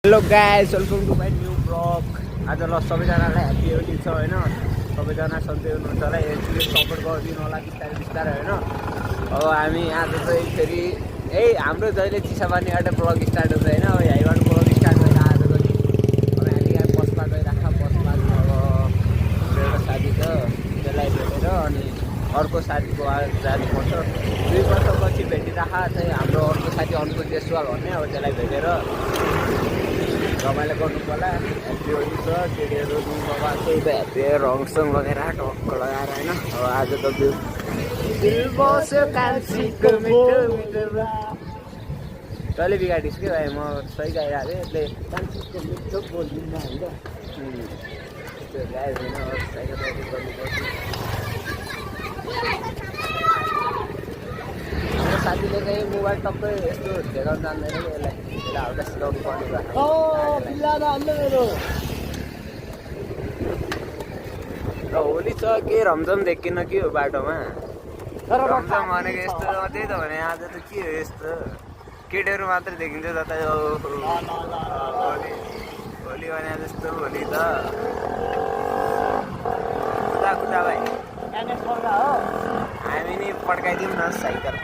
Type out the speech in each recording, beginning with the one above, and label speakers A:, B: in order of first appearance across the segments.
A: Hello guys, welcome to my new blog. आज ल सबैजनालाई ह्याप्पी होली छ होइन। सबैजना सन्चै हुनुहुन्छ होला, यसले सपोर्ट गरिदिनु होला बिस्तारै बिस्तारै होइन। अब हामी आज चाहिँ फेरि हाम्रो जहिले चिसापानीबाट ब्लग स्टार्ट हुन्छ होइन। अब यहीँबाट ब्लग स्टार्ट भएर आज पनि अब हामी यहाँ बसमा गइरहेको बसमा अब हाम्रो एउटा साथी छ, त्यसलाई भेटेर अनि अर्को साथीको जानुपर्छ। 2 वर्षपछि भेटिरहेको चाहिँ हाम्रो अर्को साथी अनको जेसवाल भन्ने, अब त्यसलाई भेटेर रमाइलो गर्नु पर्ला। ह्याप्पी होली छ, केटीहरू बाबा त्यही त ह्याप्पी रङसङ लगेर टक्क लगाएर होइन। अब आज त तैँले बिगाडिस् कि भाइ, म सही गाइरहेको थिएँ। यसले कान्छीको मिठो बोलिदिनु होइन, त्यो गाइदिएन। साइकोथेरापी गर्नुपर्छ। साथीले चाहिँ मोबाइल टक्कै यस्तो धेगाउनु जान्दैन कि यसलाई हल्का सिकाउनु पर्ने भएको। होली छ के रमझम देखिन के हो बाटोमा। रमझम भनेको यस्तो त्यही त भने। आज त के हो यस्तो, केटीहरू मात्रै देखिन्छ जता। होली भने जस्तो होली त कुदा कुदा भाइ, हामी नि पड्काइदिउँ न साइकल।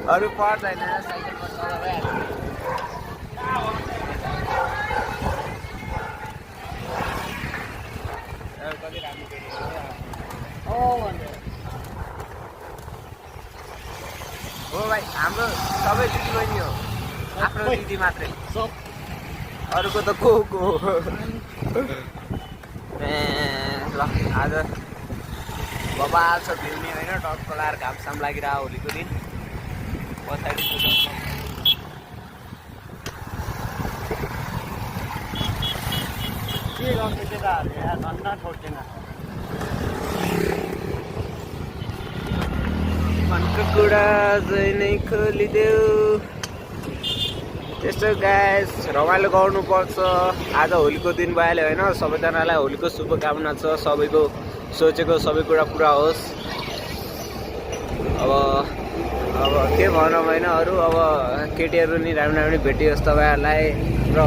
A: अरू पर्दैन साइकल पड्काउँदा भइहाल्छ। कति राम्रो केटी हो भाइ। हाम्रो सबै दिदी बहिनी हो, आफ्नो दिदी मात्रै, अरूको त को ल आज बबाल छ भिउने होइन। टक्क लाएर घामसाम लागिरहेको होलीको दिन पछाडि
B: के गर्नु केटाहरूले यहाँ धन्दा छोड्दैन।
A: मनको कुरा चाहिँ नै खोलिदेऊ। त्यस्तो गाइस, रमाइलो गर्नुपर्छ। आज होलीको दिन भइहाल्यो होइन। सबैजनालाई होलीको शुभकामना छ। सबैको सोचेको सबै कुरा पुरा होस्। अब के भनौँ होइन अरू। अब केटीहरू नि राम्रो राम्रो भेटियोस् तपाईँहरूलाई। र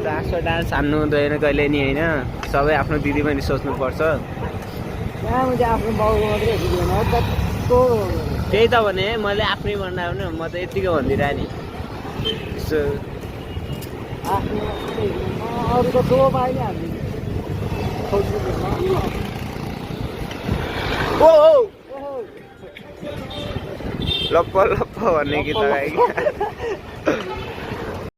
A: डान्समा डान्स हान्नु हुँदैन कहिले नि होइन। सबै आफ्नो दिदी पनि सोच्नुपर्छ।
B: आफ्नो बाउको मात्रै
A: त्यही त भने मैले आफ्नै भन्दा भने म त यतिको भनिदिरहेँ नि। यसो
B: अरूको टो पाइ हामी
A: लप्प लप्प भन्ने गीत लगायो कि